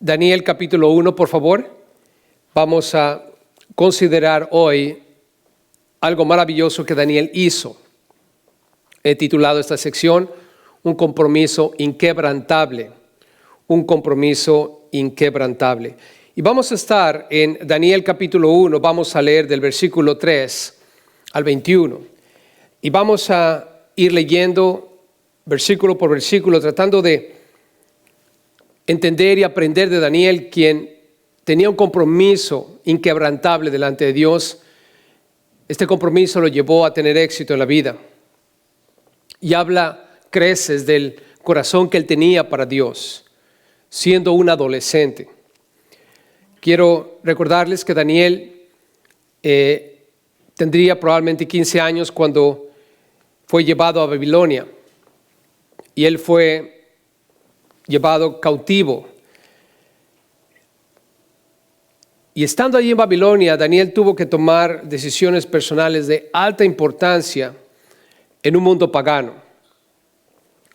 Daniel capítulo 1, por favor. Vamos a considerar hoy algo maravilloso que Daniel hizo. He titulado esta sección Un compromiso inquebrantable. Un compromiso inquebrantable. Y vamos a estar en Daniel capítulo 1, vamos a leer del versículo 3 al 21. Y vamos a ir leyendo versículo por versículo, tratando de entender y aprender de Daniel, quien tenía un compromiso inquebrantable delante de Dios. Este compromiso lo llevó a tener éxito en la vida. Y habla creces del corazón que él tenía para Dios, siendo un adolescente. Quiero recordarles que Daniel tendría probablemente 15 años cuando fue llevado a Babilonia. Y él fue llevado cautivo. Y estando allí en Babilonia, Daniel tuvo que tomar decisiones personales de alta importancia en un mundo pagano.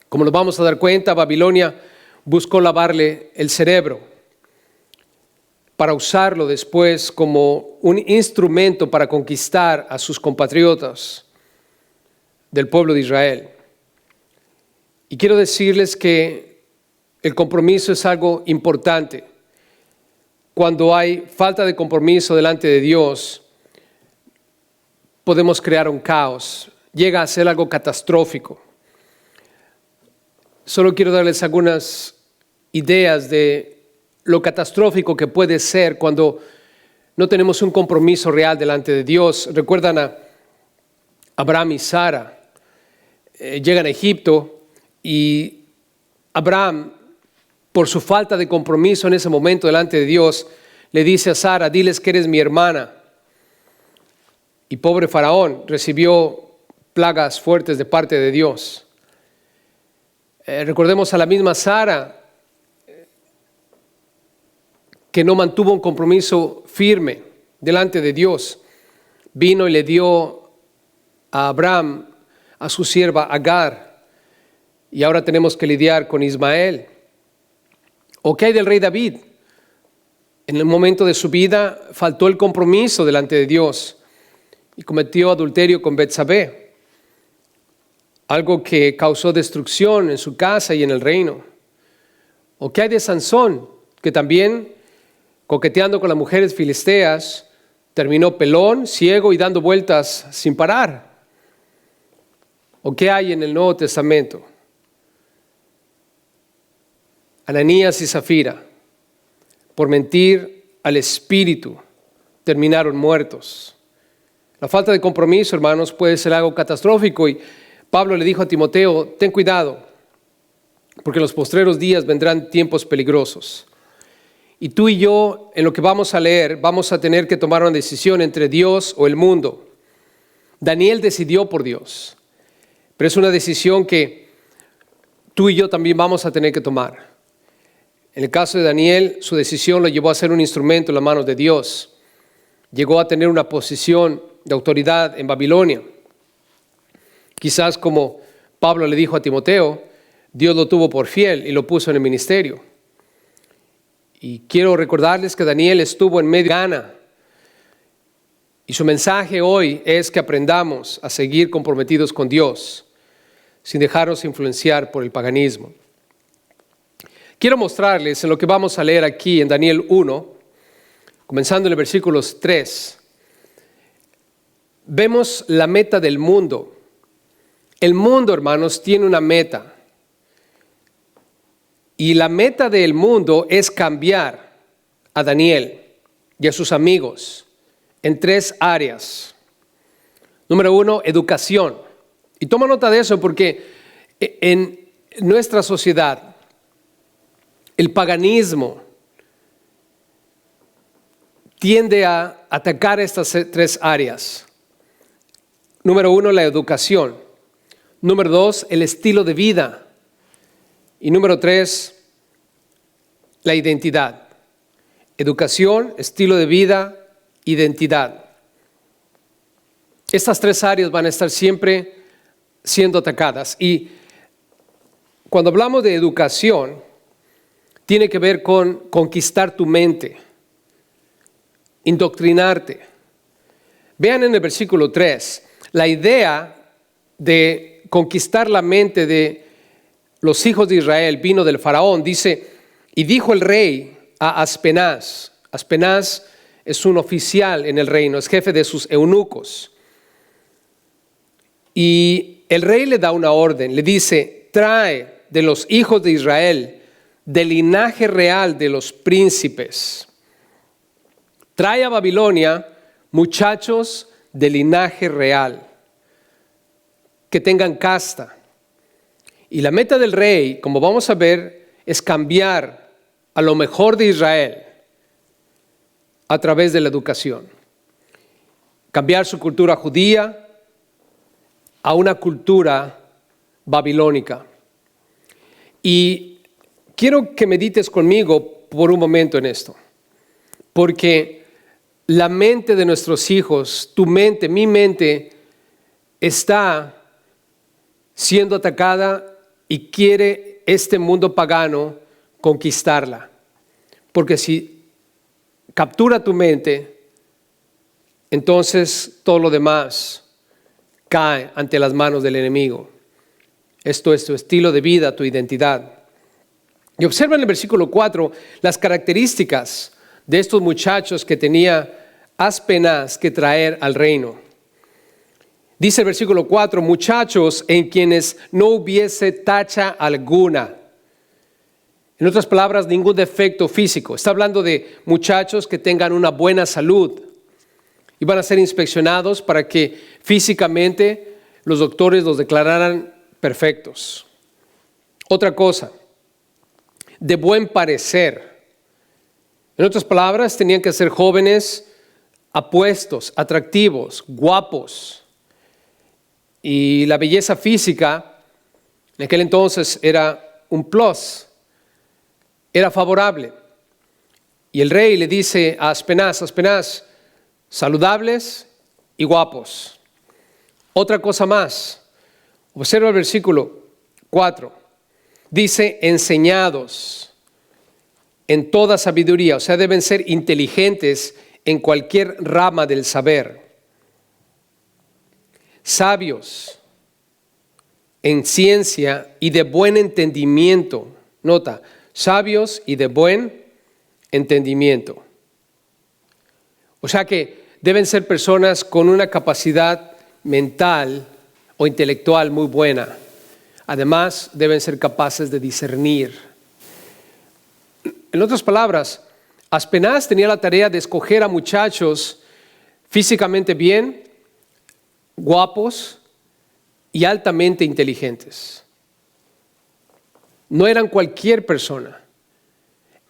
Como nos vamos a dar cuenta, Babilonia buscó lavarle el cerebro para usarlo después como un instrumento para conquistar a sus compatriotas del pueblo de Israel. Y quiero decirles que el compromiso es algo importante. Cuando hay falta de compromiso delante de Dios, podemos crear un caos. Llega a ser algo catastrófico. Solo quiero darles algunas ideas de lo catastrófico que puede ser cuando no tenemos un compromiso real delante de Dios. Recuerdan a Abraham y Sara. Llegan a Egipto y Abraham, por su falta de compromiso en ese momento delante de Dios, le dice a Sara: diles que eres mi hermana. Y pobre Faraón recibió plagas fuertes de parte de Dios. Recordemos a la misma Sara, que no mantuvo un compromiso firme delante de Dios. Vino y le dio a Abraham a su sierva Agar. Y ahora tenemos que lidiar con Ismael. ¿O qué hay del rey David? En el momento de su vida faltó el compromiso delante de Dios y cometió adulterio con Betsabé, algo que causó destrucción en su casa y en el reino. ¿O qué hay de Sansón, que también, coqueteando con las mujeres filisteas, terminó pelón, ciego y dando vueltas sin parar? ¿O qué hay en el Nuevo Testamento? Ananías y Zafira, por mentir al Espíritu, terminaron muertos. La falta de compromiso, hermanos, puede ser algo catastrófico. Y Pablo le dijo a Timoteo: ten cuidado, porque en los postreros días vendrán tiempos peligrosos. Y tú y yo, en lo que vamos a leer, vamos a tener que tomar una decisión entre Dios o el mundo. Daniel decidió por Dios, pero es una decisión que tú y yo también vamos a tener que tomar. En el caso de Daniel, su decisión lo llevó a ser un instrumento en las manos de Dios. Llegó a tener una posición de autoridad en Babilonia. Quizás, como Pablo le dijo a Timoteo, Dios lo tuvo por fiel y lo puso en el ministerio. Y quiero recordarles que Daniel estuvo en medio de Ghana. Y su mensaje hoy es que aprendamos a seguir comprometidos con Dios, sin dejarnos influenciar por el paganismo. Quiero mostrarles en lo que vamos a leer aquí en Daniel 1, comenzando en el versículo 3. Vemos la meta del mundo. El mundo, hermanos, tiene una meta. Y la meta del mundo es cambiar a Daniel y a sus amigos en 3 áreas. Número 1, educación. Y toma nota de eso porque en nuestra sociedad, el paganismo tiende a atacar estas 3 áreas. Número 1, la educación. Número 2, el estilo de vida. Y número 3, la identidad. Educación, estilo de vida, identidad. Estas 3 áreas van a estar siempre siendo atacadas. Y cuando hablamos de educación, tiene que ver con conquistar tu mente, indoctrinarte. Vean en el versículo 3, la idea de conquistar la mente de los hijos de Israel vino del faraón. Dice, y dijo el rey a Aspenaz. Aspenaz es un oficial en el reino, es jefe de sus eunucos. Y el rey le da una orden, le dice, trae de los hijos de Israel, del linaje real de los príncipes. Trae a Babilonia muchachos de linaje real, que tengan casta. Y la meta del rey, como vamos a ver, es cambiar a lo mejor de Israel a través de la educación. Cambiar su cultura judía a una cultura babilónica. Y quiero que medites conmigo por un momento en esto, porque la mente de nuestros hijos, tu mente, mi mente, está siendo atacada y quiere este mundo pagano conquistarla. Porque si captura tu mente, entonces todo lo demás cae ante las manos del enemigo. Esto es tu estilo de vida, tu identidad. Y observa en el versículo 4 las características de estos muchachos que tenía Aspenaz que traer al reino. Dice el versículo 4, muchachos en quienes no hubiese tacha alguna. En otras palabras, ningún defecto físico. Está hablando de muchachos que tengan una buena salud. Y van a ser inspeccionados para que físicamente los doctores los declararan perfectos. Otra cosa, de buen parecer. En otras palabras, tenían que ser jóvenes apuestos, atractivos, guapos. Y la belleza física en aquel entonces era un plus, era favorable. Y el rey le dice a Aspenaz, Aspenaz, saludables y guapos. Otra cosa más, observa el versículo 4, dice enseñados en toda sabiduría, o sea, deben ser inteligentes en cualquier rama del saber. Sabios en ciencia y de buen entendimiento. Nota, sabios y de buen entendimiento. O sea que deben ser personas con una capacidad mental o intelectual muy buena. Además, deben ser capaces de discernir. En otras palabras, Aspenaz tenía la tarea de escoger a muchachos físicamente bien, guapos y altamente inteligentes. No eran cualquier persona.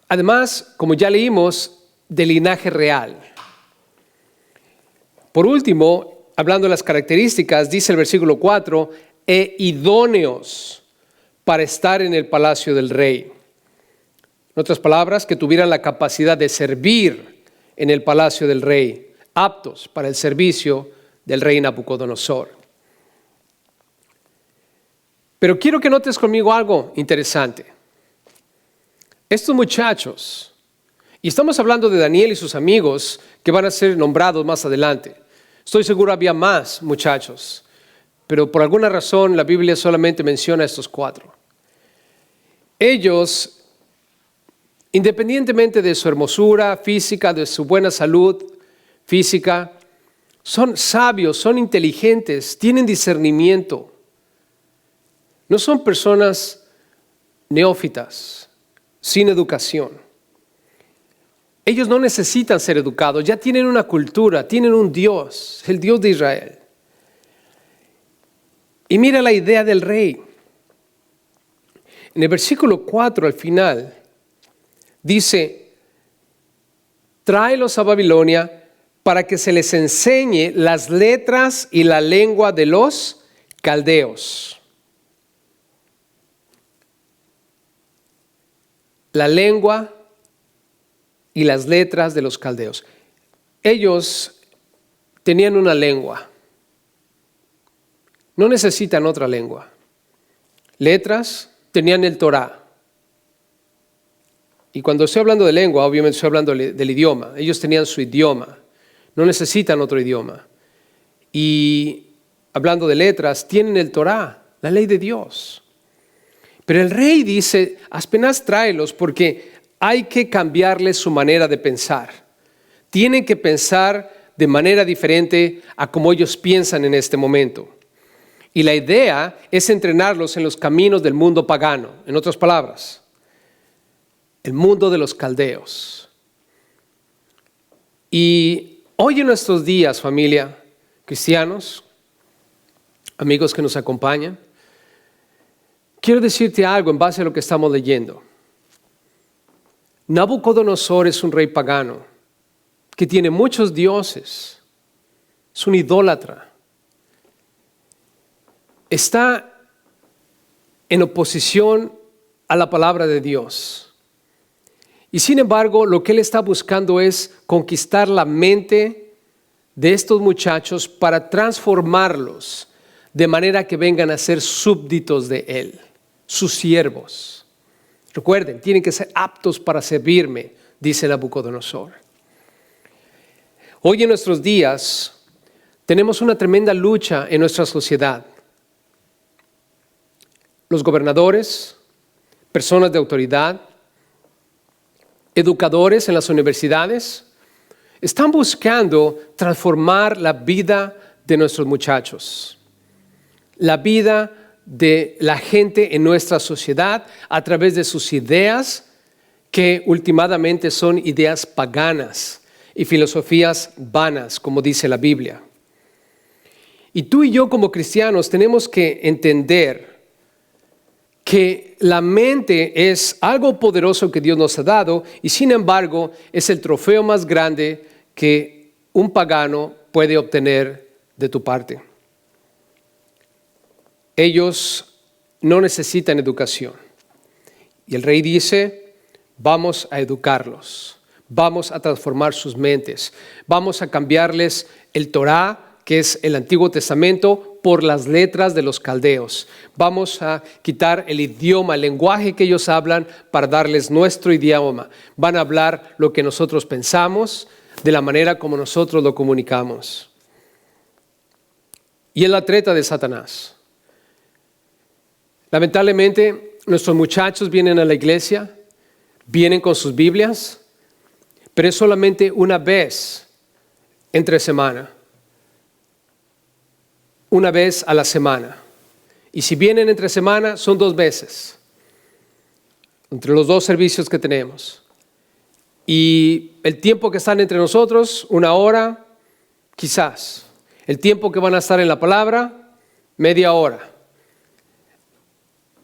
Además, como ya leímos, de linaje real. Por último, hablando de las características, dice el versículo 4, e idóneos para estar en el palacio del rey. En otras palabras, que tuvieran la capacidad de servir en el palacio del rey, aptos para el servicio del rey Nabucodonosor. Pero quiero que notes conmigo algo interesante. Estos muchachos, y estamos hablando de Daniel y sus amigos que van a ser nombrados más adelante. Estoy seguro había más muchachos, pero por alguna razón la Biblia solamente menciona a estos 4. Ellos, independientemente de su hermosura física, de su buena salud física, son sabios, son inteligentes, tienen discernimiento. No son personas neófitas, sin educación. Ellos no necesitan ser educados, ya tienen una cultura, tienen un Dios, el Dios de Israel. Y mira la idea del rey. En el versículo 4 al final dice, tráelos a Babilonia para que se les enseñe las letras y la lengua de los caldeos. La lengua y las letras de los caldeos. Ellos tenían una lengua. No necesitan otra lengua. Letras, tenían el Torá. Y cuando estoy hablando de lengua, obviamente estoy hablando del idioma. Ellos tenían su idioma, no necesitan otro idioma. Y hablando de letras, tienen el Torá, la ley de Dios. Pero el rey dice, apenas tráelos porque hay que cambiarles su manera de pensar. Tienen que pensar de manera diferente a como ellos piensan en este momento. Y la idea es entrenarlos en los caminos del mundo pagano. En otras palabras, el mundo de los caldeos. Y hoy en nuestros días, familia, cristianos, amigos que nos acompañan, quiero decirte algo en base a lo que estamos leyendo. Nabucodonosor es un rey pagano que tiene muchos dioses, es un idólatra. Está en oposición a la palabra de Dios. Y sin embargo, lo que él está buscando es conquistar la mente de estos muchachos para transformarlos de manera que vengan a ser súbditos de él, sus siervos. Recuerden, tienen que ser aptos para servirme, dice Nabucodonosor. Hoy en nuestros días tenemos una tremenda lucha en nuestra sociedad. Los gobernadores, personas de autoridad, educadores en las universidades, están buscando transformar la vida de nuestros muchachos, la vida de la gente en nuestra sociedad a través de sus ideas que últimamente son ideas paganas y filosofías vanas, como dice la Biblia. Y tú y yo como cristianos tenemos que entender que la mente es algo poderoso que Dios nos ha dado y sin embargo es el trofeo más grande que un pagano puede obtener de tu parte. Ellos no necesitan educación. Y el rey dice, vamos a educarlos, vamos a transformar sus mentes, vamos a cambiarles el Torá, que es el Antiguo Testamento, por las letras de los caldeos. Vamos a quitar el idioma, el lenguaje que ellos hablan para darles nuestro idioma. Van a hablar lo que nosotros pensamos, de la manera como nosotros lo comunicamos. Y es la treta de Satanás. Lamentablemente, nuestros muchachos vienen a la iglesia, vienen con sus Biblias, pero es solamente una vez entre semana. Una vez a la semana. Y si vienen entre semana, son 2 veces. Entre los 2 servicios que tenemos. Y el tiempo que están entre nosotros, 1 hora, quizás. El tiempo que van a estar en la palabra, media hora.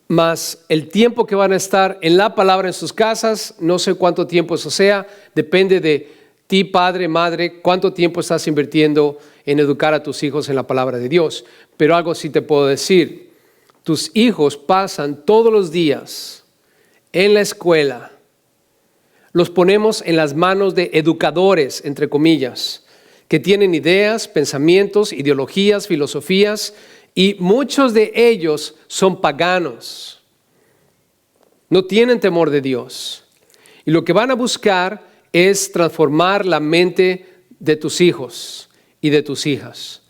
Más el tiempo que van a estar en la palabra en sus casas, no sé cuánto tiempo eso sea, depende de ti, padre, madre, cuánto tiempo estás invirtiendo en educar a tus hijos en la palabra de Dios. Pero algo sí te puedo decir, tus hijos pasan todos los días en la escuela. Los ponemos en las manos de educadores, entre comillas, que tienen ideas, pensamientos, ideologías, filosofías, y muchos de ellos son paganos. No tienen temor de Dios. Y lo que van a buscar es transformar la mente de tus hijos y de tus hijas.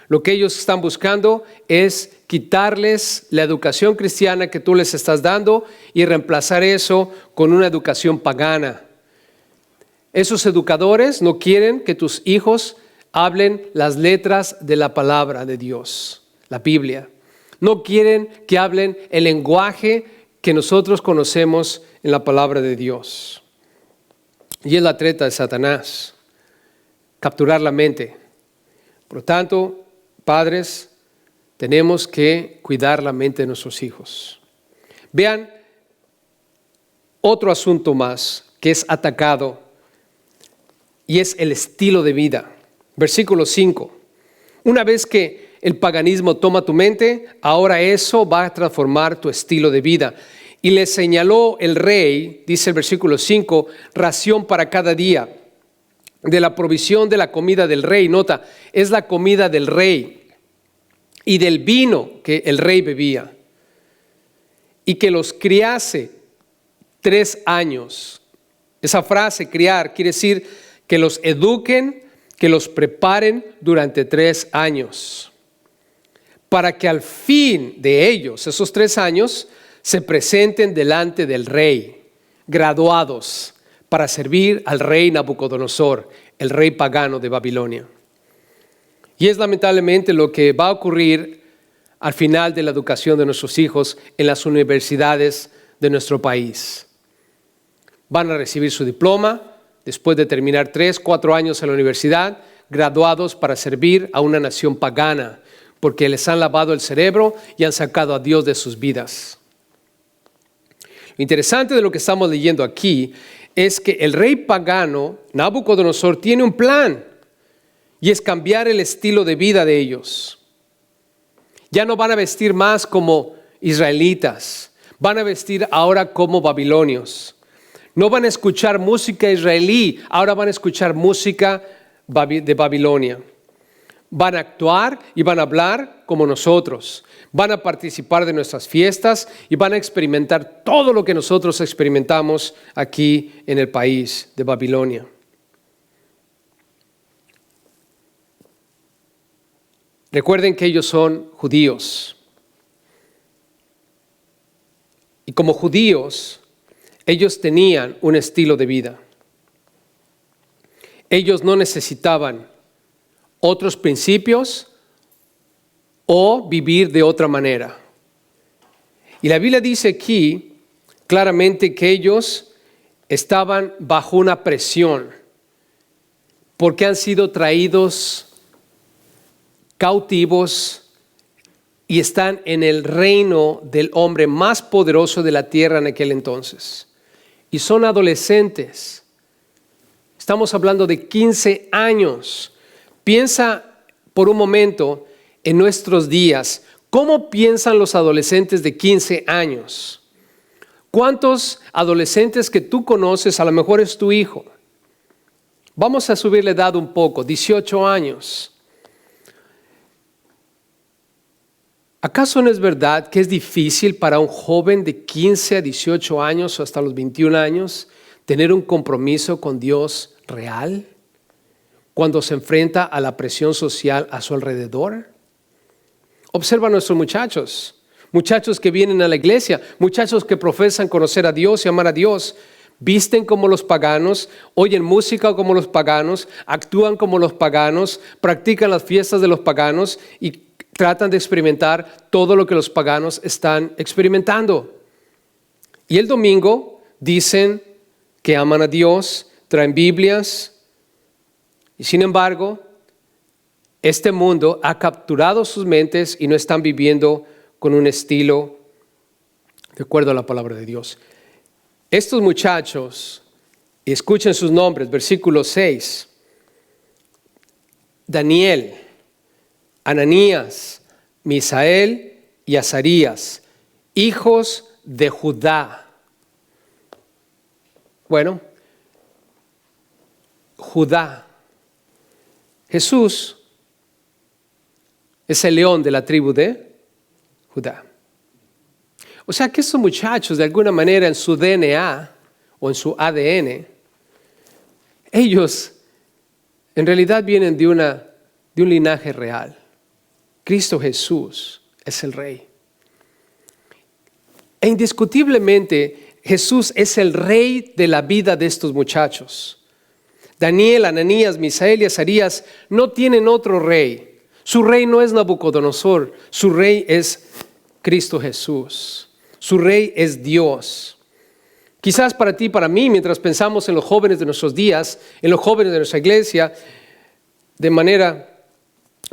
Lo que ellos están buscando es quitarles la educación cristiana que tú les estás dando y reemplazar eso con una educación pagana. Esos educadores no quieren que tus hijos hablen las letras de la palabra de Dios, la Biblia. No quieren que hablen el lenguaje que nosotros conocemos en la palabra de Dios. Y es la treta de Satanás, capturar la mente. Por lo tanto, padres, tenemos que cuidar la mente de nuestros hijos. Vean otro asunto más que es atacado y es el estilo de vida. Versículo 5. Una vez que el paganismo toma tu mente, ahora eso va a transformar tu estilo de vida. Y le señaló el rey, dice el versículo 5, ración para cada día de la provisión de la comida del rey. Nota, es la comida del rey y del vino que el rey bebía. Y que los criase 3 años. Esa frase, criar, quiere decir que los eduquen, que los preparen durante 3 años, para que al fin de ellos, esos 3 años, se presenten delante del rey, graduados, para servir al rey Nabucodonosor, el rey pagano de Babilonia. Y es lamentablemente lo que va a ocurrir al final de la educación de nuestros hijos en las universidades de nuestro país. Van a recibir su diploma después de terminar 3, 4 años en la universidad, graduados para servir a una nación pagana, porque les han lavado el cerebro y han sacado a Dios de sus vidas. Lo interesante de lo que estamos leyendo aquí es que el rey pagano, Nabucodonosor, tiene un plan, y es cambiar el estilo de vida de ellos. Ya no van a vestir más como israelitas, van a vestir ahora como babilonios. No van a escuchar música israelí, ahora van a escuchar música de Babilonia. Van a actuar y van a hablar como nosotros. Van a participar de nuestras fiestas y van a experimentar todo lo que nosotros experimentamos aquí en el país de Babilonia. Recuerden que ellos son judíos. Y como judíos, ellos tenían un estilo de vida. Ellos no necesitaban otros principios o vivir de otra manera. Y la Biblia dice aquí claramente que ellos estaban bajo una presión porque han sido traídos cautivos y están en el reino del hombre más poderoso de la tierra en aquel entonces. Y son adolescentes. Estamos hablando de 15 años. Piensa por un momento en nuestros días. ¿Cómo piensan los adolescentes de 15 años? ¿Cuántos adolescentes que tú conoces, a lo mejor es tu hijo? Vamos a subir la edad un poco, 18 años. ¿Acaso no es verdad que es difícil para un joven de 15 a 18 años o hasta los 21 años tener un compromiso con Dios real cuando se enfrenta a la presión social a su alrededor? Observa a nuestros muchachos que vienen a la iglesia, muchachos que profesan conocer a Dios y amar a Dios, visten como los paganos, oyen música como los paganos, actúan como los paganos, practican las fiestas de los paganos y tratan de experimentar todo lo que los paganos están experimentando. Y el domingo dicen que aman a Dios, traen Biblias, y sin embargo, este mundo ha capturado sus mentes y no están viviendo con un estilo de acuerdo a la palabra de Dios. Estos muchachos, escuchen sus nombres, versículo 6. Daniel, Ananías, Misael y Azarías, hijos de Judá. Bueno, Judá. Jesús es el león de la tribu de Judá. O sea que estos muchachos, de alguna manera, en su DNA o en su ADN, ellos en realidad vienen de un linaje real. Cristo Jesús es el Rey. E indiscutiblemente Jesús es el Rey de la vida de estos muchachos. Daniel, Ananías, Misael y Azarías no tienen otro rey. Su rey no es Nabucodonosor, su rey es Cristo Jesús. Su rey es Dios. Quizás para ti, para mí, mientras pensamos en los jóvenes de nuestros días, en los jóvenes de nuestra iglesia, de manera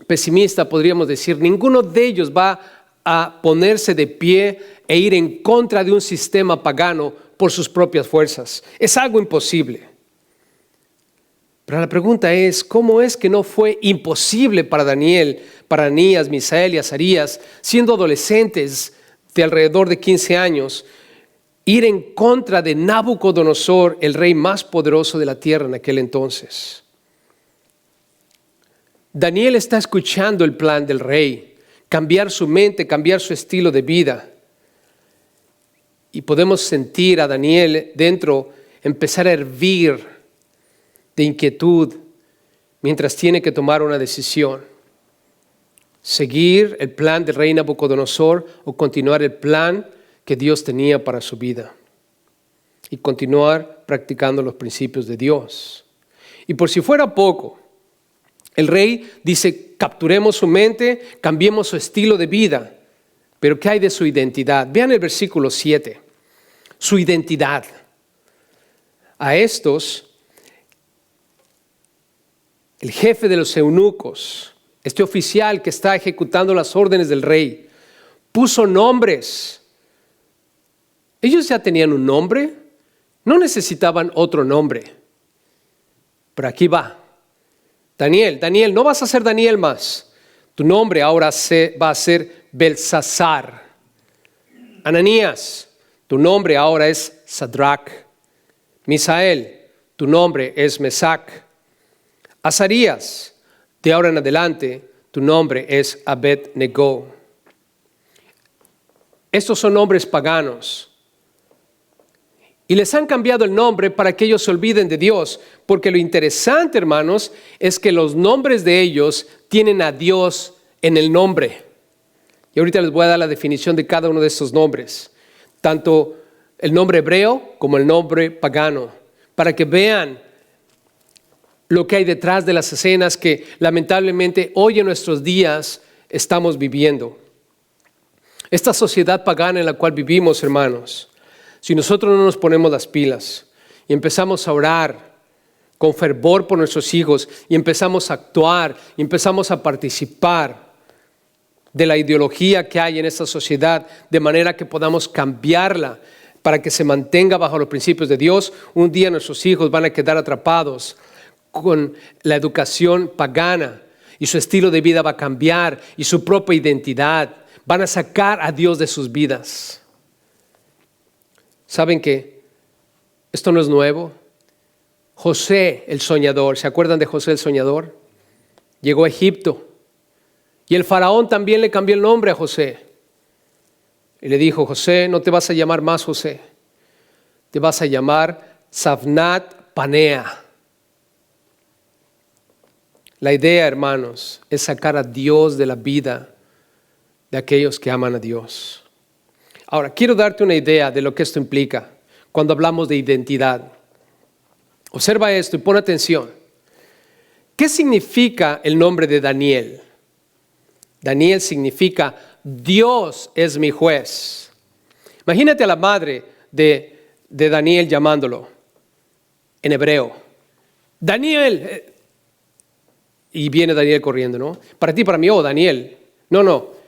pesimista podríamos decir, ninguno de ellos va a ponerse de pie e ir en contra de un sistema pagano por sus propias fuerzas. Es algo imposible. Pero la pregunta es, ¿cómo es que no fue imposible para Daniel, para Ananías, Misael y Azarías, siendo adolescentes de alrededor de 15 años, ir en contra de Nabucodonosor, el rey más poderoso de la tierra en aquel entonces? Daniel está escuchando el plan del rey, cambiar su mente, cambiar su estilo de vida. Y podemos sentir a Daniel dentro empezar a hervir de inquietud mientras tiene que tomar una decisión. Seguir el plan del rey Nabucodonosor o continuar el plan que Dios tenía para su vida. Y continuar practicando los principios de Dios. Y por si fuera poco, el rey dice, capturemos su mente, cambiemos su estilo de vida. Pero ¿qué hay de su identidad? Vean el versículo 7. Su identidad. A estos, el jefe de los eunucos, este oficial que está ejecutando las órdenes del rey, puso nombres. Ellos ya tenían un nombre, no necesitaban otro nombre. Pero aquí va. Daniel, no vas a ser Daniel más. Tu nombre ahora va a ser Belsasar. Ananías, tu nombre ahora es Sadrach. Misael, tu nombre es Mesac. Azarías, de ahora en adelante, tu nombre es Abed-Nego. Estos son nombres paganos. Y les han cambiado el nombre para que ellos se olviden de Dios. Porque lo interesante, hermanos, es que los nombres de ellos tienen a Dios en el nombre. Y ahorita les voy a dar la definición de cada uno de estos nombres. Tanto el nombre hebreo como el nombre pagano. Para que vean lo que hay detrás de las escenas que lamentablemente hoy en nuestros días estamos viviendo. Esta sociedad pagana en la cual vivimos, hermanos, si nosotros no nos ponemos las pilas y empezamos a orar con fervor por nuestros hijos y empezamos a actuar y empezamos a participar de la ideología que hay en esta sociedad de manera que podamos cambiarla para que se mantenga bajo los principios de Dios, un día nuestros hijos van a quedar atrapados con la educación pagana y su estilo de vida va a cambiar y su propia identidad. Van a sacar a Dios de sus vidas. ¿Saben qué? Esto no es nuevo. José el soñador, ¿se acuerdan de José el soñador? Llegó a Egipto y el faraón también le cambió el nombre a José. Y le dijo, José, no te vas a llamar más José, te vas a llamar Safnat Panea. La idea, hermanos, es sacar a Dios de la vida de aquellos que aman a Dios. Ahora, quiero darte una idea de lo que esto implica cuando hablamos de identidad. Observa esto y pon atención. ¿Qué significa el nombre de Daniel? Daniel significa Dios es mi juez. Imagínate a la madre de Daniel llamándolo en hebreo. Daniel. Y viene Daniel corriendo, ¿no? Para ti, para mí, oh Daniel. No.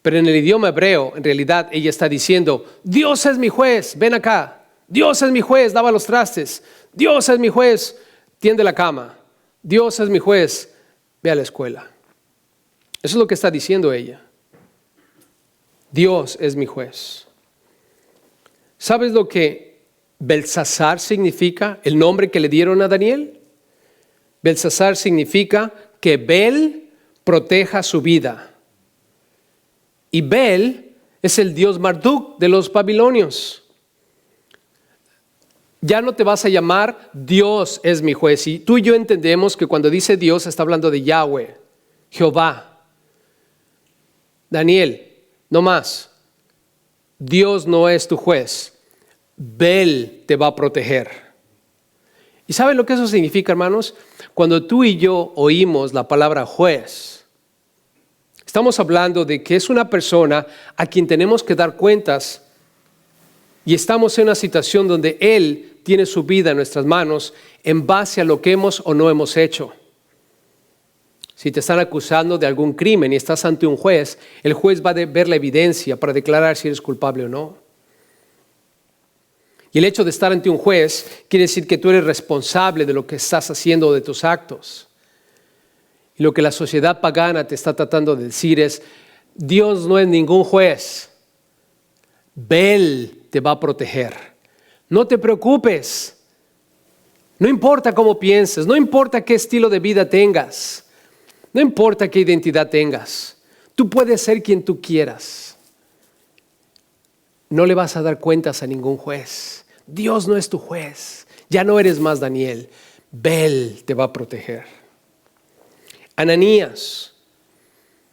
Pero en el idioma hebreo, en realidad, ella está diciendo, Dios es mi juez, ven acá. Dios es mi juez, lava los trastes. Dios es mi juez, tiende la cama. Dios es mi juez, ve a la escuela. Eso es lo que está diciendo ella. Dios es mi juez. ¿Sabes lo que Belsasar significa? El nombre que le dieron a Daniel. Belsasar significa que Bel proteja su vida. Y Bel es el dios Marduk de los babilonios. Ya no te vas a llamar Dios es mi juez. Y tú y yo entendemos que cuando dice Dios está hablando de Yahweh, Jehová. Daniel, no más. Dios no es tu juez. Bel te va a proteger. ¿Y saben lo que eso significa, hermanos? Cuando tú y yo oímos la palabra juez, estamos hablando de que es una persona a quien tenemos que dar cuentas y estamos en una situación donde Él tiene su vida en nuestras manos en base a lo que hemos o no hemos hecho. Si te están acusando de algún crimen y estás ante un juez, el juez va a ver la evidencia para declarar si eres culpable o no. Y el hecho de estar ante un juez quiere decir que tú eres responsable de lo que estás haciendo o de tus actos. Y lo que la sociedad pagana te está tratando de decir es, Dios no es ningún juez. Bel te va a proteger. No te preocupes. No importa cómo pienses, no importa qué estilo de vida tengas, no importa qué identidad tengas. Tú puedes ser quien tú quieras. No le vas a dar cuentas a ningún juez. Dios no es tu juez. Ya no eres más Daniel. Bel te va a proteger. Ananías.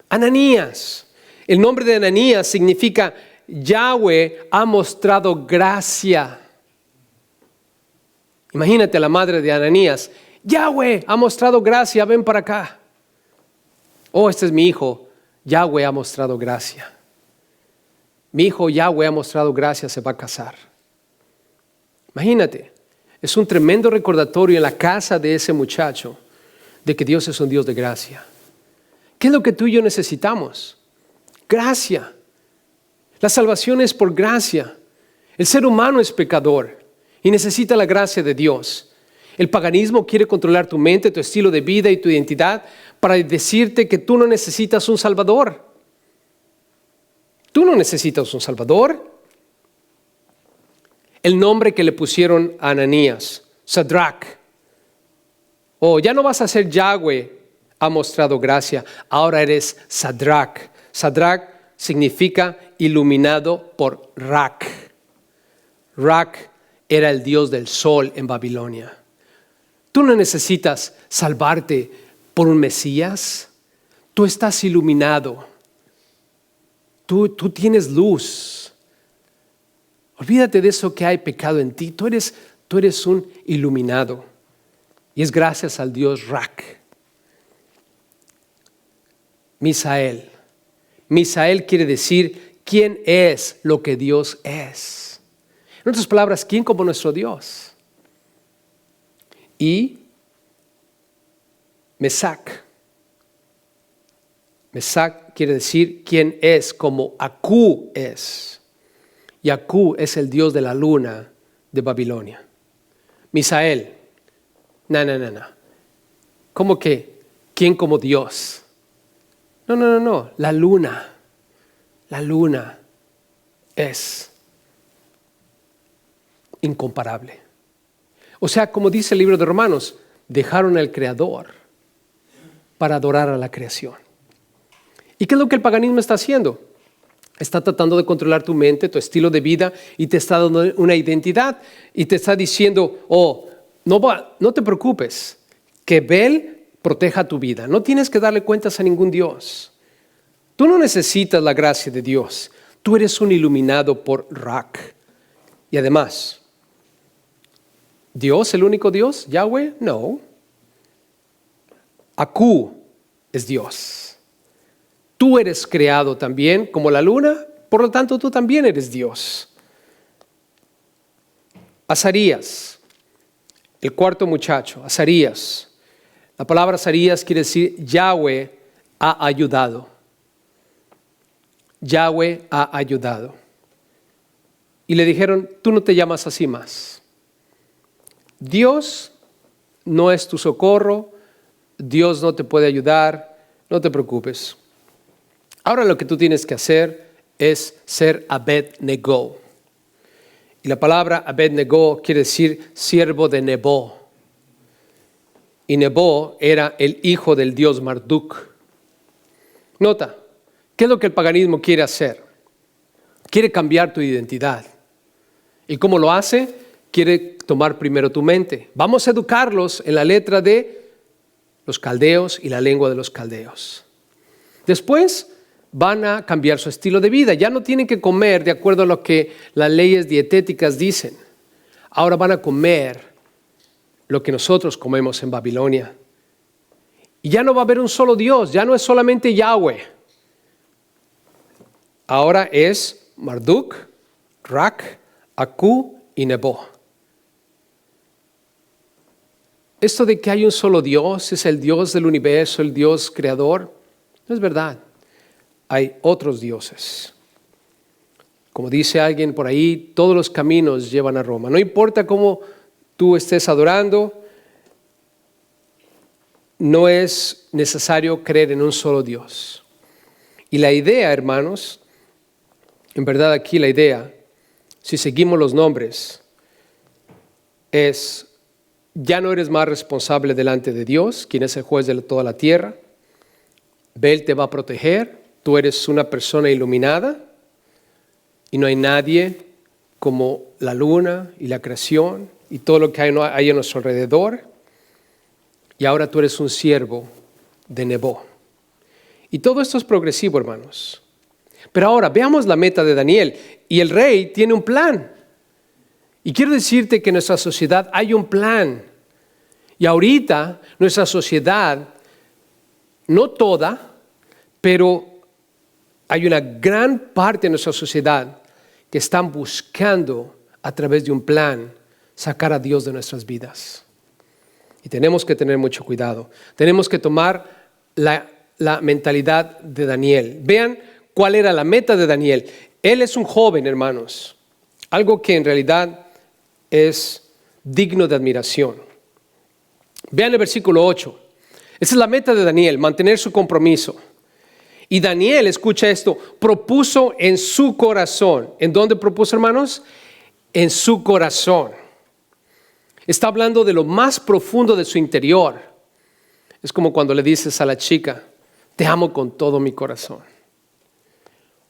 Ananías. El nombre de Ananías significa Yahweh ha mostrado gracia. Imagínate a la madre de Ananías. Yahweh ha mostrado gracia, ven para acá. Oh, este es mi hijo. Yahweh ha mostrado gracia. Mi hijo Yahweh ha mostrado gracia, se va a casar. Imagínate, es un tremendo recordatorio en la casa de ese muchacho de que Dios es un Dios de gracia. ¿Qué es lo que tú y yo necesitamos? Gracia. La salvación es por gracia. El ser humano es pecador y necesita la gracia de Dios. El paganismo quiere controlar tu mente, tu estilo de vida y tu identidad para decirte que tú no necesitas un Salvador. Tú no necesitas un Salvador. El nombre que le pusieron a Ananías, Sadrach. Oh, ya no vas a ser Yahweh, ha mostrado gracia. Ahora eres Sadrach. Sadrach significa iluminado por Rak. Rak era el dios del sol en Babilonia. Tú no necesitas salvarte por un Mesías. Tú estás iluminado. Tú tienes luz. Olvídate de eso que hay pecado en ti. Tú eres un iluminado. Y es gracias al Dios Rak. Misael. Misael quiere decir quién es lo que Dios es. En otras palabras, ¿quién como nuestro Dios? Y Mesac. Mesac quiere decir quién es como Aku es. Y Aku es el dios de la luna de Babilonia. Misael. No. ¿Cómo que? ¿Quién como Dios? No. La luna es incomparable. O sea, como dice el libro de Romanos, dejaron al Creador para adorar a la creación. ¿Y qué es lo que el paganismo está haciendo? Está tratando de controlar tu mente, tu estilo de vida y te está dando una identidad y te está diciendo, no te preocupes, que Bel proteja tu vida. No tienes que darle cuentas a ningún Dios. Tú no necesitas la gracia de Dios. Tú eres un iluminado por Rak. Y además, ¿Dios, el único Dios? ¿Yahweh? No. Aku es Dios. Tú eres creado también como la luna, por lo tanto tú también eres Dios. Azarías, el cuarto muchacho, Azarías. La palabra Azarías quiere decir Yahweh ha ayudado. Yahweh ha ayudado. Y le dijeron, tú no te llamas así más. Dios no es tu socorro, Dios no te puede ayudar, no te preocupes. Ahora lo que tú tienes que hacer es ser Abed-Nego. Y la palabra Abed-Nego quiere decir siervo de Nebo. Y Nebo era el hijo del dios Marduk. Nota, ¿qué es lo que el paganismo quiere hacer? Quiere cambiar tu identidad. ¿Y cómo lo hace? Quiere tomar primero tu mente. Vamos a educarlos en la letra de los caldeos y la lengua de los caldeos. Después van a cambiar su estilo de vida. Ya no tienen que comer de acuerdo a lo que las leyes dietéticas dicen. Ahora van a comer lo que nosotros comemos en Babilonia. Y ya no va a haber un solo Dios, ya no es solamente Yahweh. Ahora es Marduk, Rak, Aku y Nebo. Esto de que hay un solo Dios, es el Dios del universo, el Dios creador, no es verdad. Hay otros dioses. Como dice alguien por ahí, todos los caminos llevan a Roma. No importa cómo tú estés adorando, no es necesario creer en un solo Dios. Y la idea, hermanos, en verdad aquí la idea, si seguimos los nombres, es ya no eres más responsable delante de Dios, quien es el juez de toda la tierra. Bel te va a proteger, tú eres una persona iluminada y no hay nadie como la luna y la creación y todo lo que hay a nuestro alrededor, y ahora tú eres un siervo de Nebo. Y todo esto es progresivo, hermanos. Pero ahora veamos la meta de Daniel. Y el rey tiene un plan. Y quiero decirte que en nuestra sociedad hay un plan. Y ahorita nuestra sociedad, no toda, pero hay una gran parte de nuestra sociedad que están buscando a través de un plan sacar a Dios de nuestras vidas. Y tenemos que tener mucho cuidado. Tenemos que tomar la mentalidad de Daniel. Vean cuál era la meta de Daniel. Él es un joven, hermanos. Algo que en realidad es digno de admiración. Vean el versículo 8. Esa es la meta de Daniel, mantener su compromiso. Y Daniel, escucha esto, propuso en su corazón. ¿En dónde propuso, hermanos? En su corazón. Está hablando de lo más profundo de su interior. Es como cuando le dices a la chica, te amo con todo mi corazón.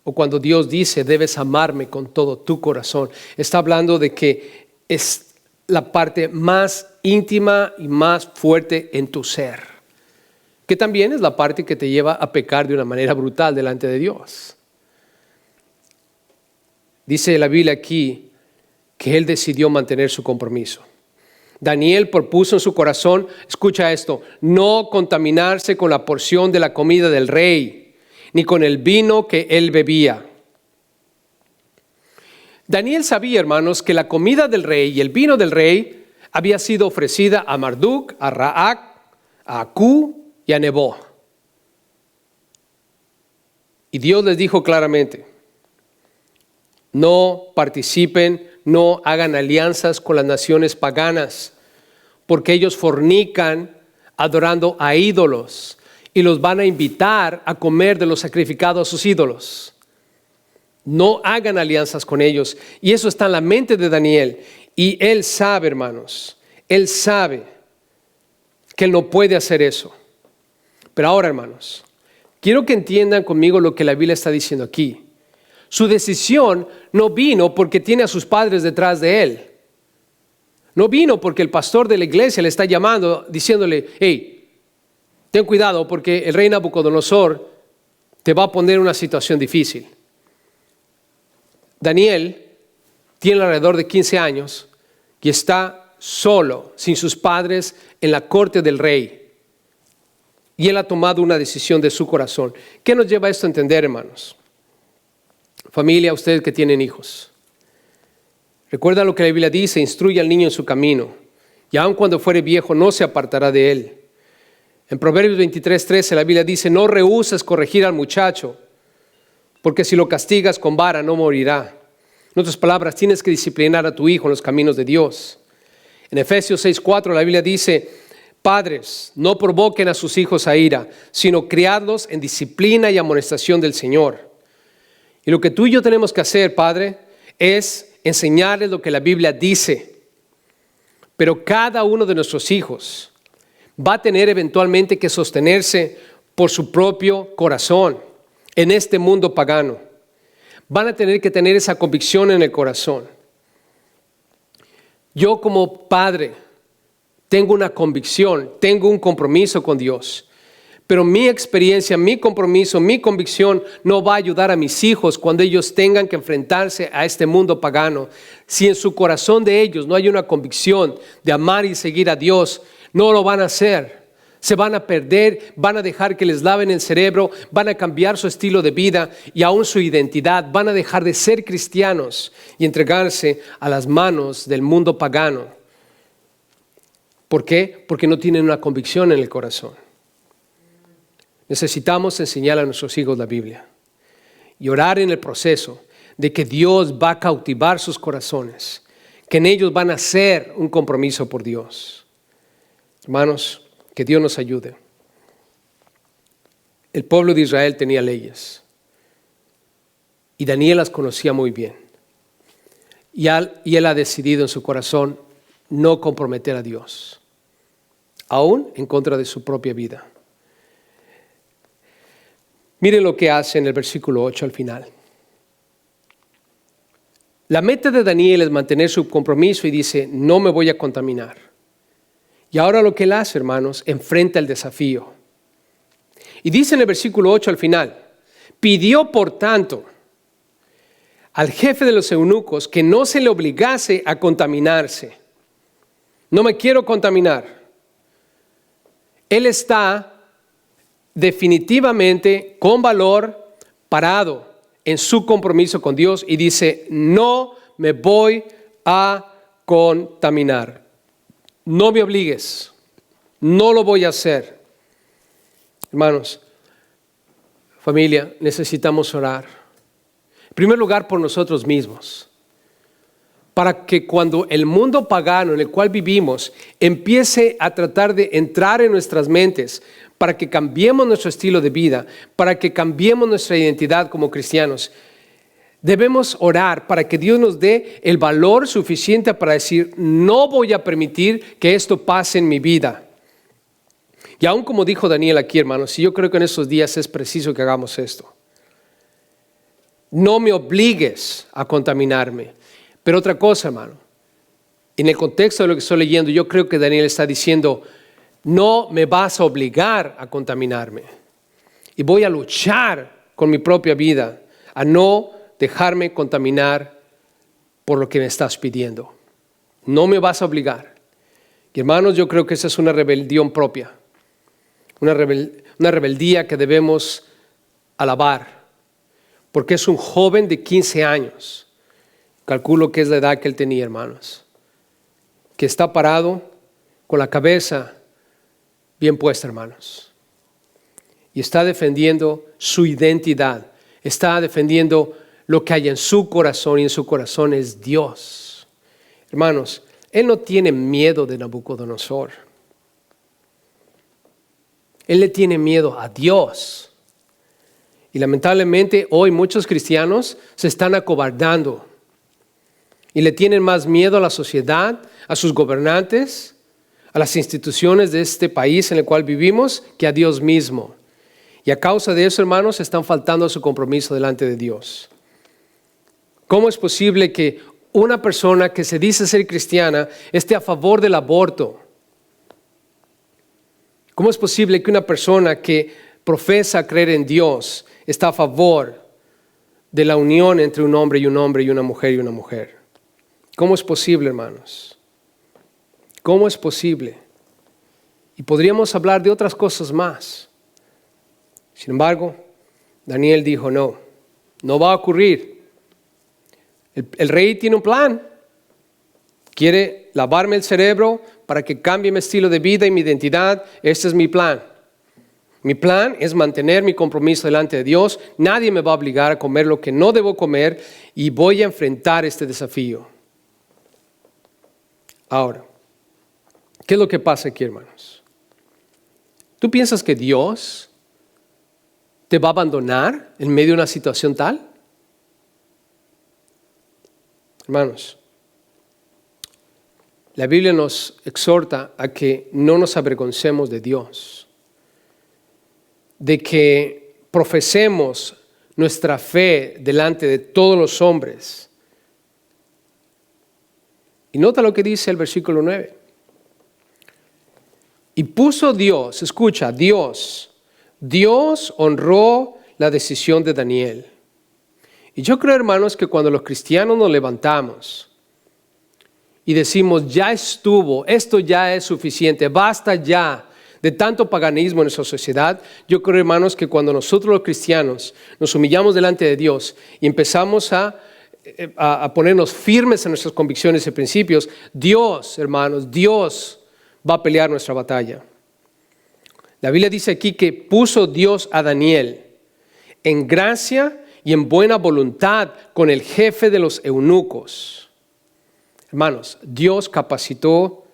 O cuando Dios dice, debes amarme con todo tu corazón. Está hablando de que es la parte más íntima y más fuerte en tu ser. Que también es la parte que te lleva a pecar de una manera brutal delante de Dios. Dice la Biblia aquí que él decidió mantener su compromiso. Daniel propuso en su corazón, escucha esto, no contaminarse con la porción de la comida del rey, ni con el vino que él bebía. Daniel sabía, hermanos, que la comida del rey y el vino del rey había sido ofrecida a Marduk, a Raac, a Acú y a Nebo. Y Dios les dijo claramente, no participen, no hagan alianzas con las naciones paganas, porque ellos fornican adorando a ídolos y los van a invitar a comer de los sacrificados a sus ídolos. No hagan alianzas con ellos. Y eso está en la mente de Daniel. Y él sabe, hermanos, él sabe que él no puede hacer eso. Pero ahora, hermanos, quiero que entiendan conmigo lo que la Biblia está diciendo aquí. Su decisión no vino porque tiene a sus padres detrás de él. No vino porque el pastor de la iglesia le está llamando, diciéndole, hey, ten cuidado porque el rey Nabucodonosor te va a poner en una situación difícil. Daniel tiene alrededor de 15 años y está solo, sin sus padres, en la corte del rey. Y él ha tomado una decisión de su corazón. ¿Qué nos lleva esto a entender, hermanos? Familia, ustedes que tienen hijos. Recuerda lo que la Biblia dice, instruye al niño en su camino, y aun cuando fuere viejo no se apartará de él. En Proverbios 23:13 la Biblia dice, no rehúses corregir al muchacho, porque si lo castigas con vara no morirá. En otras palabras, tienes que disciplinar a tu hijo en los caminos de Dios. En Efesios 6:4 la Biblia dice, padres, no provoquen a sus hijos a ira, sino criadlos en disciplina y amonestación del Señor. Y lo que tú y yo tenemos que hacer, Padre, es enseñarles lo que la Biblia dice. Pero cada uno de nuestros hijos va a tener eventualmente que sostenerse por su propio corazón en este mundo pagano. Van a tener que tener esa convicción en el corazón. Yo como padre tengo una convicción, tengo un compromiso con Dios. Pero mi experiencia, mi compromiso, mi convicción no va a ayudar a mis hijos cuando ellos tengan que enfrentarse a este mundo pagano. Si en su corazón de ellos no hay una convicción de amar y seguir a Dios, no lo van a hacer. Se van a perder, van a dejar que les laven el cerebro, van a cambiar su estilo de vida y aún su identidad. Van a dejar de ser cristianos y entregarse a las manos del mundo pagano. ¿Por qué? Porque no tienen una convicción en el corazón. Necesitamos enseñar a nuestros hijos la Biblia y orar en el proceso de que Dios va a cautivar sus corazones, que en ellos van a hacer un compromiso por Dios. Hermanos, que Dios nos ayude. El pueblo de Israel tenía leyes y Daniel las conocía muy bien. Y él ha decidido en su corazón no comprometer a Dios, aún en contra de su propia vida. Miren lo que hace en el versículo 8 al final. La meta de Daniel es mantener su compromiso y dice, no me voy a contaminar. Y ahora lo que él hace, hermanos, enfrenta el desafío. Y dice en el versículo 8 al final, pidió por tanto al jefe de los eunucos que no se le obligase a contaminarse. No me quiero contaminar. Él está definitivamente con valor parado en su compromiso con Dios y dice, no me voy a contaminar. No me obligues, no lo voy a hacer. Hermanos, familia, necesitamos orar. En primer lugar, por nosotros mismos. Para que cuando el mundo pagano en el cual vivimos empiece a tratar de entrar en nuestras mentes, para que cambiemos nuestro estilo de vida, para que cambiemos nuestra identidad como cristianos, debemos orar para que Dios nos dé el valor suficiente para decir, no voy a permitir que esto pase en mi vida. Y aún como dijo Daniel aquí, hermanos, y yo creo que en estos días es preciso que hagamos esto. No me obligues a contaminarme. Pero otra cosa, hermano, en el contexto de lo que estoy leyendo, yo creo que Daniel está diciendo, no me vas a obligar a contaminarme. Y voy a luchar con mi propia vida a no dejarme contaminar por lo que me estás pidiendo. No me vas a obligar. Y hermanos, yo creo que esa es una rebelión propia. Una rebeldía que debemos alabar. Porque es un joven de 15 años. Calculo que es la edad que él tenía, hermanos. Que está parado con la cabeza bien puesta, hermanos. Y está defendiendo su identidad. Está defendiendo lo que hay en su corazón, y en su corazón es Dios. Hermanos, él no tiene miedo de Nabucodonosor. Él le tiene miedo a Dios. Y lamentablemente hoy muchos cristianos se están acobardando y le tienen más miedo a la sociedad, a sus gobernantes, a las instituciones de este país en el cual vivimos, que a Dios mismo. Y a causa de eso, hermanos, están faltando a su compromiso delante de Dios. ¿Cómo es posible que una persona que se dice ser cristiana esté a favor del aborto? ¿Cómo es posible que una persona que profesa creer en Dios está a favor de la unión entre un hombre y un hombre y una mujer y una mujer? ¿Cómo es posible, hermanos? ¿Cómo es posible? Y podríamos hablar de otras cosas más. Sin embargo, Daniel dijo, no va a ocurrir. El rey tiene un plan. Quiere lavarme el cerebro para que cambie mi estilo de vida y mi identidad. Este es mi plan. Mi plan es mantener mi compromiso delante de Dios. Nadie me va a obligar a comer lo que no debo comer y voy a enfrentar este desafío. Ahora, ¿qué es lo que pasa aquí, hermanos? ¿Tú piensas que Dios te va a abandonar en medio de una situación tal? Hermanos, la Biblia nos exhorta a que no nos avergoncemos de Dios, de que profesemos nuestra fe delante de todos los hombres. Y nota lo que dice el versículo 9. Y puso Dios, escucha, Dios honró la decisión de Daniel. Y yo creo, hermanos, que cuando los cristianos nos levantamos y decimos, ya estuvo, esto ya es suficiente, basta ya de tanto paganismo en nuestra sociedad, yo creo, hermanos, que cuando nosotros los cristianos nos humillamos delante de Dios y empezamos a ponernos firmes en nuestras convicciones y principios, Dios, hermanos, Dios va a pelear nuestra batalla. La Biblia dice aquí que puso Dios a Daniel en gracia y en buena voluntad con el jefe de los eunucos. Hermanos, Dios capacitó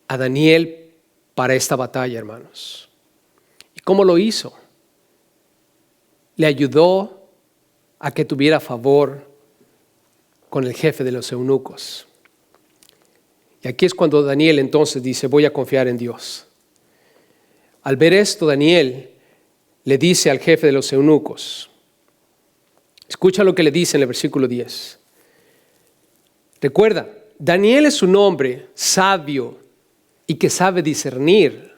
a Daniel para esta batalla, hermanos. ¿Y cómo lo hizo? Le ayudó a que tuviera favor con el jefe de los eunucos. Y aquí es cuando Daniel entonces dice, voy a confiar en Dios. Al ver esto, Daniel le dice al jefe de los eunucos, escucha lo que le dice en el versículo 10. Recuerda, Daniel es un hombre sabio y que sabe discernir.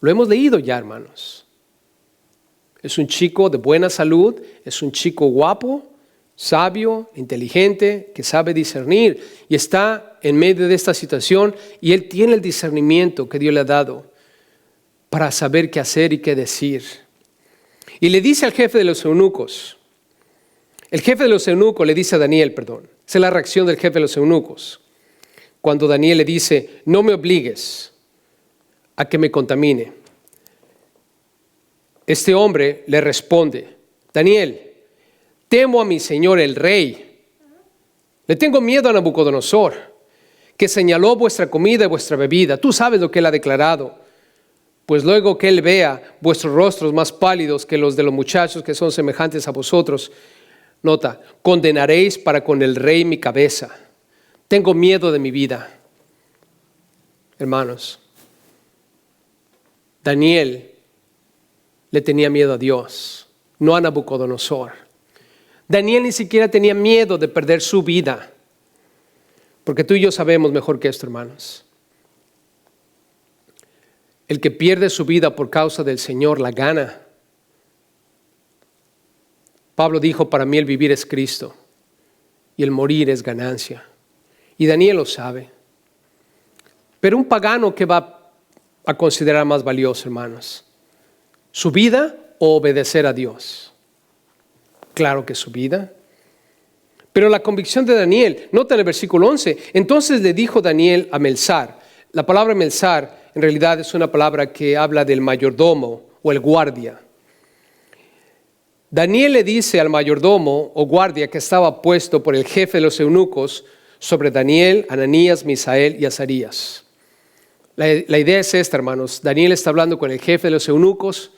Lo hemos leído ya, hermanos. Es un chico de buena salud, es un chico guapo, sabio, inteligente, que sabe discernir y está en medio de esta situación y él tiene el discernimiento que Dios le ha dado para saber qué hacer y qué decir. Y le dice al jefe de los eunucos, el jefe de los eunucos le dice a Daniel, esa es la reacción del jefe de los eunucos, cuando Daniel le dice, no me obligues a que me contamine. Este hombre le responde, Daniel, temo a mi señor el rey. Le tengo miedo a Nabucodonosor, que señaló vuestra comida y vuestra bebida. Tú sabes lo que él ha declarado. Pues luego que él vea vuestros rostros más pálidos que los de los muchachos que son semejantes a vosotros, nota, condenaréis para con el rey mi cabeza. Tengo miedo de mi vida. Hermanos, Daniel le tenía miedo a Dios, no a Nabucodonosor. Daniel ni siquiera tenía miedo de perder su vida, porque tú y yo sabemos mejor que esto, hermanos. El que pierde su vida por causa del Señor la gana. Pablo dijo, para mí el vivir es Cristo y el morir es ganancia. Y Daniel lo sabe. Pero un pagano, ¿qué va a considerar más valioso, hermanos? ¿Su vida o obedecer a Dios? Claro que su vida. Pero la convicción de Daniel, nota en el versículo 11, entonces le dijo Daniel a Melzar. La palabra Melzar en realidad es una palabra que habla del mayordomo o el guardia. Daniel le dice al mayordomo o guardia que estaba puesto por el jefe de los eunucos sobre Daniel, Ananías, Misael y Azarías. La idea es esta, hermanos. Daniel está hablando con el jefe de los eunucos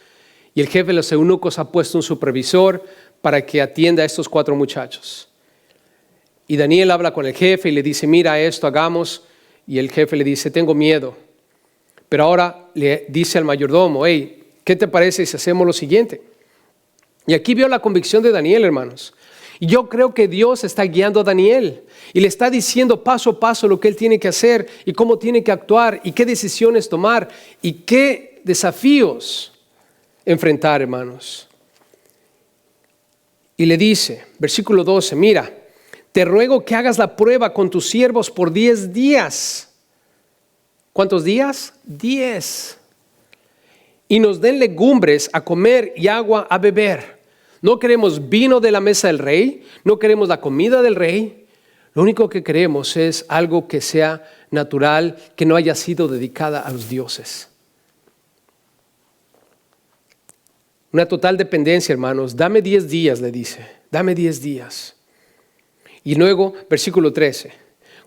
y el jefe de los eunucos ha puesto un supervisor para que atienda a estos 4 muchachos. Y Daniel habla con el jefe y le dice, mira esto, hagamos. Y el jefe le dice, tengo miedo. Pero ahora le dice al mayordomo, hey, ¿qué te parece si hacemos lo siguiente? Y aquí veo la convicción de Daniel, hermanos. Y yo creo que Dios está guiando a Daniel y le está diciendo paso a paso lo que él tiene que hacer y cómo tiene que actuar y qué decisiones tomar y qué desafíos enfrentar, hermanos. Y le dice, versículo 12, mira, te ruego que hagas la prueba con tus siervos por 10 días. ¿Cuántos días? 10. Y nos den legumbres a comer y agua a beber. No queremos vino de la mesa del rey, no queremos la comida del rey. Lo único que queremos es algo que sea natural, que no haya sido dedicada a los dioses. Una total dependencia, hermanos. Dame 10 días, le dice. Dame 10 días. Y luego, versículo 13.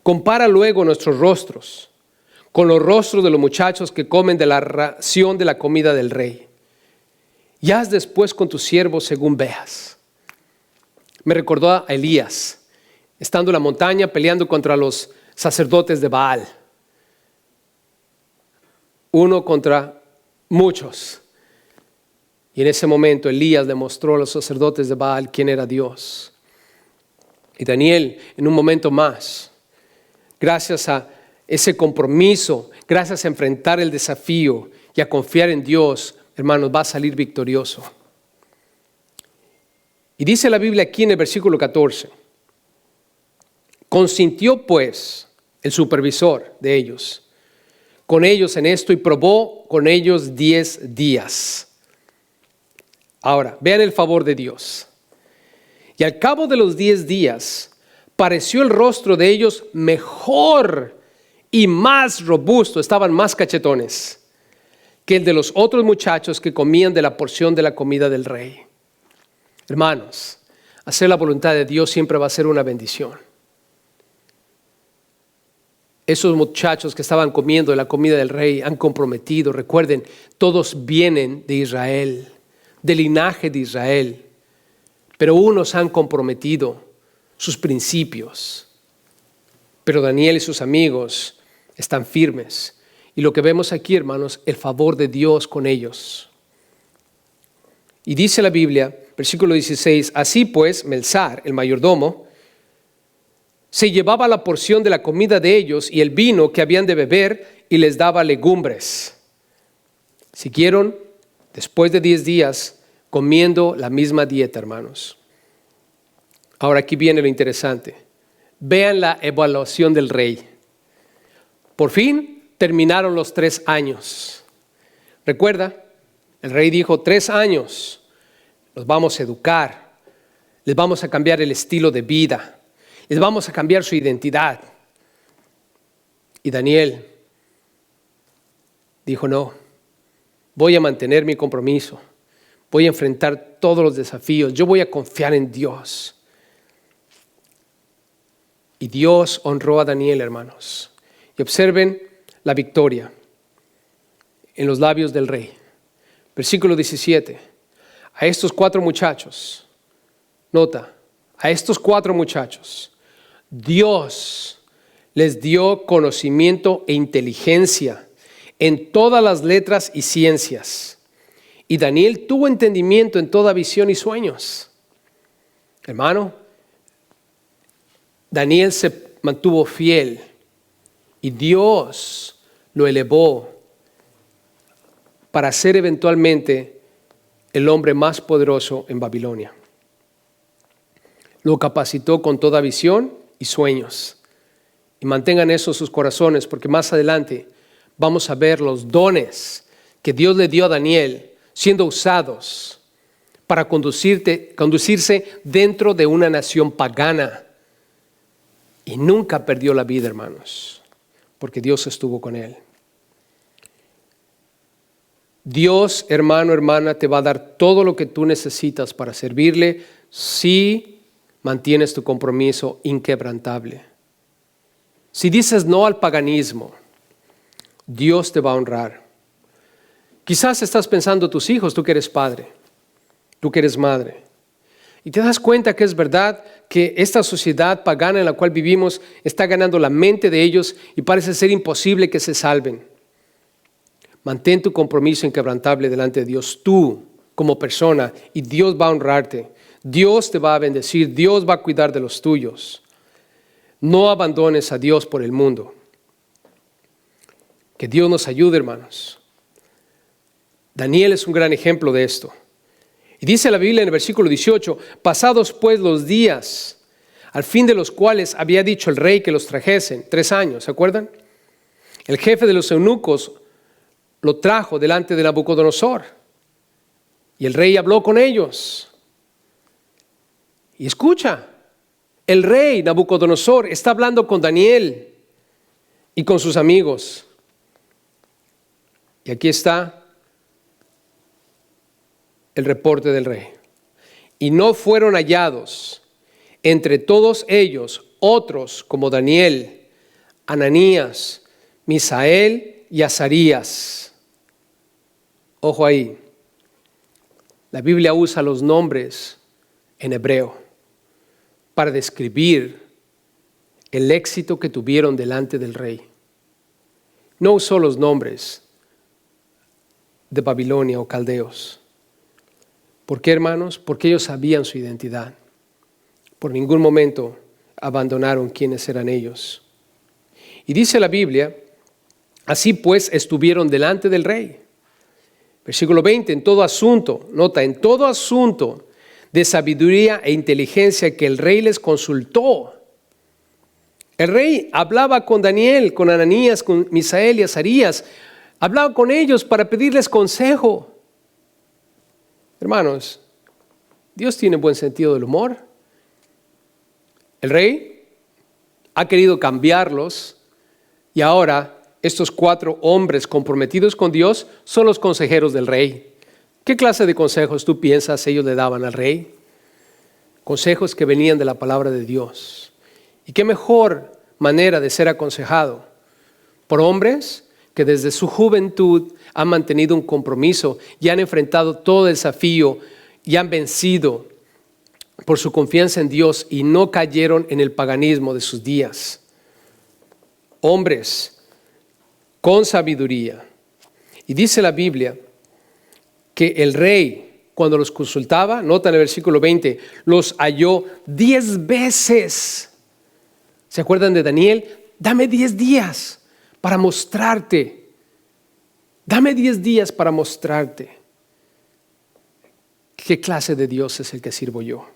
Compara luego nuestros rostros con los rostros de los muchachos que comen de la ración de la comida del rey. Y haz después con tus siervos según veas. Me recordó a Elías, estando en la montaña peleando contra los sacerdotes de Baal. Uno contra muchos. Y en ese momento Elías demostró a los sacerdotes de Baal quién era Dios. Y Daniel, en un momento más, gracias a ese compromiso, gracias a enfrentar el desafío y a confiar en Dios, hermanos, va a salir victorioso. Y dice la Biblia aquí en el versículo 14, consintió pues el supervisor de ellos, con ellos en esto y probó con ellos 10 días. Ahora, vean el favor de Dios. Y al cabo de los 10 días, pareció el rostro de ellos mejor y más robusto, estaban más cachetones que el de los otros muchachos que comían de la porción de la comida del rey. Hermanos, hacer la voluntad de Dios siempre va a ser una bendición. Esos muchachos que estaban comiendo de la comida del rey han comprometido, recuerden, todos vienen de Israel, del linaje de Israel, pero unos han comprometido sus principios. Pero Daniel y sus amigos están firmes. Y lo que vemos aquí, hermanos, el favor de Dios con ellos. Y dice la Biblia, versículo 16, así pues, Melzar, el mayordomo, se llevaba la porción de la comida de ellos y el vino que habían de beber y les daba legumbres. Siguieron después de 10 días comiendo la misma dieta, hermanos. Ahora aquí viene lo interesante. Vean la evaluación del rey. Por fin terminaron los 3 años. Recuerda, el rey dijo 3 años, los vamos a educar, les vamos a cambiar el estilo de vida, les vamos a cambiar su identidad. Y Daniel dijo, no, voy a mantener mi compromiso, voy a enfrentar todos los desafíos, yo voy a confiar en Dios. Y Dios honró a Daniel, hermanos. Y observen la victoria en los labios del rey. Versículo 17. A estos 4 muchachos, nota, a estos 4 muchachos, Dios les dio conocimiento e inteligencia en todas las letras y ciencias. Y Daniel tuvo entendimiento en toda visión y sueños. Hermano, Daniel se mantuvo fiel y Dios lo elevó para ser eventualmente el hombre más poderoso en Babilonia. Lo capacitó con toda visión y sueños. Y mantengan eso en sus corazones, porque más adelante vamos a ver los dones que Dios le dio a Daniel siendo usados para conducirse dentro de una nación pagana. Y nunca perdió la vida, hermanos, porque Dios estuvo con él. Dios, hermano, hermana, te va a dar todo lo que tú necesitas para servirle si mantienes tu compromiso inquebrantable. Si dices no al paganismo, Dios te va a honrar. Quizás estás pensando tus hijos, tú que eres padre, tú que eres madre, y te das cuenta que es verdad que esta sociedad pagana en la cual vivimos está ganando la mente de ellos y parece ser imposible que se salven. Mantén tu compromiso inquebrantable delante de Dios, tú como persona, y Dios va a honrarte. Dios te va a bendecir, Dios va a cuidar de los tuyos. No abandones a Dios por el mundo. Que Dios nos ayude, hermanos. Daniel es un gran ejemplo de esto. Y dice la Biblia en el versículo 18, pasados pues los días, al fin de los cuales había dicho el rey que los trajesen, 3 años, ¿se acuerdan? El jefe de los eunucos lo trajo delante de Nabucodonosor. Y el rey habló con ellos. Y escucha, el rey Nabucodonosor está hablando con Daniel y con sus amigos. Y aquí está el reporte del rey. Y no fueron hallados entre todos ellos otros como Daniel, Ananías, Misael y Azarías. Ojo ahí, la Biblia usa los nombres en hebreo para describir el éxito que tuvieron delante del rey. No usó los nombres de Babilonia o caldeos. ¿Por qué, hermanos? Porque ellos sabían su identidad. Por ningún momento abandonaron quiénes eran ellos. Y dice la Biblia, así pues estuvieron delante del rey. Versículo 20, en todo asunto, nota, en todo asunto de sabiduría e inteligencia que el rey les consultó. El rey hablaba con Daniel, con Ananías, con Misael y Azarías. Hablaba con ellos para pedirles consejo. Hermanos, Dios tiene buen sentido del humor. El rey ha querido cambiarlos y ahora estos 4 hombres comprometidos con Dios son los consejeros del rey. ¿Qué clase de consejos tú piensas ellos le daban al rey? Consejos que venían de la palabra de Dios. ¿Y qué mejor manera de ser aconsejado? Por hombres que desde su juventud han mantenido un compromiso y han enfrentado todo desafío y han vencido por su confianza en Dios y no cayeron en el paganismo de sus días. Hombres con sabiduría. Y dice la Biblia que el rey, cuando los consultaba, nota en el versículo 20, los halló 10 veces ¿Se acuerdan de Daniel? Dame 10 días para mostrarte. Dame 10 días para mostrarte qué clase de Dios es el que sirvo yo.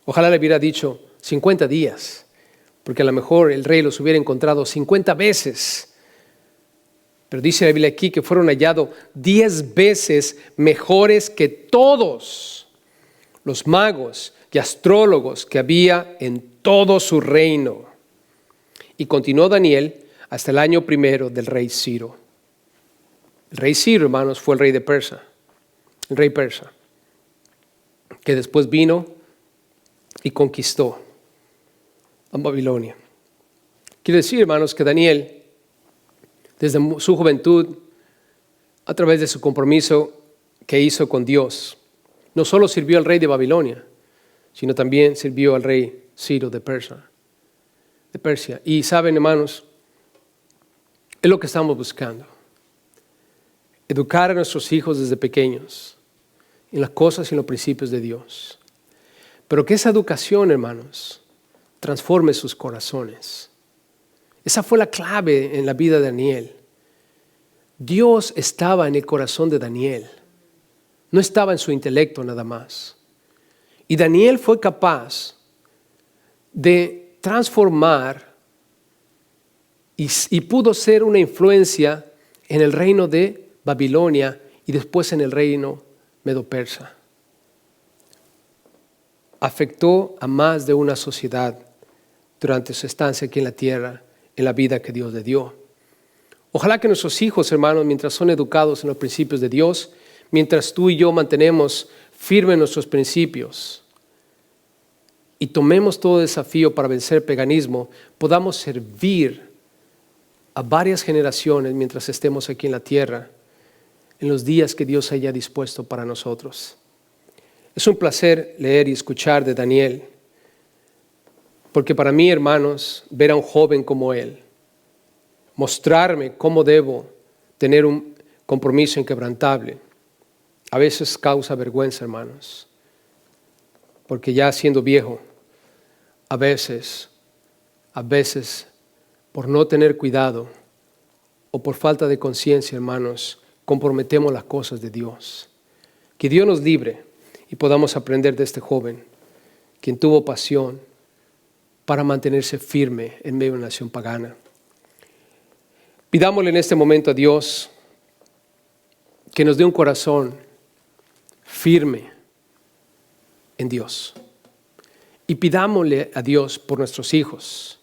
Ojalá le hubiera dicho 50 días, porque a lo mejor el rey los hubiera encontrado 50 veces. Pero dice la Biblia aquí que fueron hallados 10 veces mejores que todos los magos y astrólogos que había en todo su reino. Y continuó Daniel hasta el año primero del rey Ciro. El rey Ciro, hermanos, fue el rey de Persia, el rey persa, que después vino y conquistó a Babilonia. Quiere decir, hermanos, que Daniel, desde su juventud, a través de su compromiso que hizo con Dios, no solo sirvió al rey de Babilonia, sino también sirvió al rey Ciro de Persia. Y saben, hermanos, es lo que estamos buscando. Educar a nuestros hijos desde pequeños en las cosas y en los principios de Dios. Pero que esa educación, hermanos, transforme sus corazones. Esa fue la clave en la vida de Daniel. Dios estaba en el corazón de Daniel. No estaba en su intelecto nada más. Y Daniel fue capaz de transformar y pudo ser una influencia en el reino de Babilonia y después en el reino medo-persa. Afectó a más de una sociedad durante su estancia aquí en la tierra, en la vida que Dios le dio. Ojalá que nuestros hijos, hermanos, mientras son educados en los principios de Dios, mientras tú y yo mantenemos firmes nuestros principios y tomemos todo desafío para vencer el paganismo, podamos servir a varias generaciones mientras estemos aquí en la tierra, en los días que Dios haya dispuesto para nosotros. Es un placer leer y escuchar de Daniel, porque para mí, hermanos, ver a un joven como él, mostrarme cómo debo tener un compromiso inquebrantable, a veces causa vergüenza, hermanos, porque ya siendo viejo, a veces, por no tener cuidado o por falta de conciencia, hermanos, comprometemos las cosas de Dios. Que Dios nos libre y podamos aprender de este joven, quien tuvo pasión para mantenerse firme en medio de una nación pagana. Pidámosle en este momento a Dios que nos dé un corazón firme en Dios. Y pidámosle a Dios por nuestros hijos,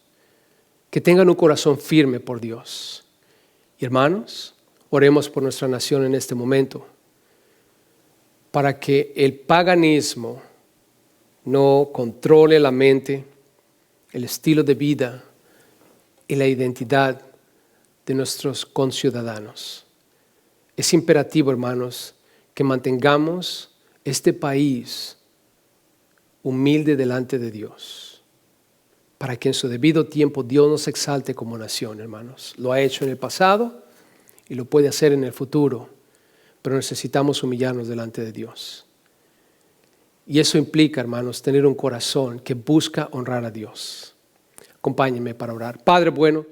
que tengan un corazón firme por Dios. Y hermanos, oremos por nuestra nación en este momento, para que el paganismo no controle la mente, el estilo de vida y la identidad de nuestros conciudadanos. Es imperativo, hermanos, que mantengamos este país humilde delante de Dios, para que en su debido tiempo Dios nos exalte como nación, hermanos. Lo ha hecho en el pasado y lo puede hacer en el futuro, pero necesitamos humillarnos delante de Dios. Y eso implica, hermanos, tener un corazón que busca honrar a Dios. Acompáñenme para orar. Padre bueno,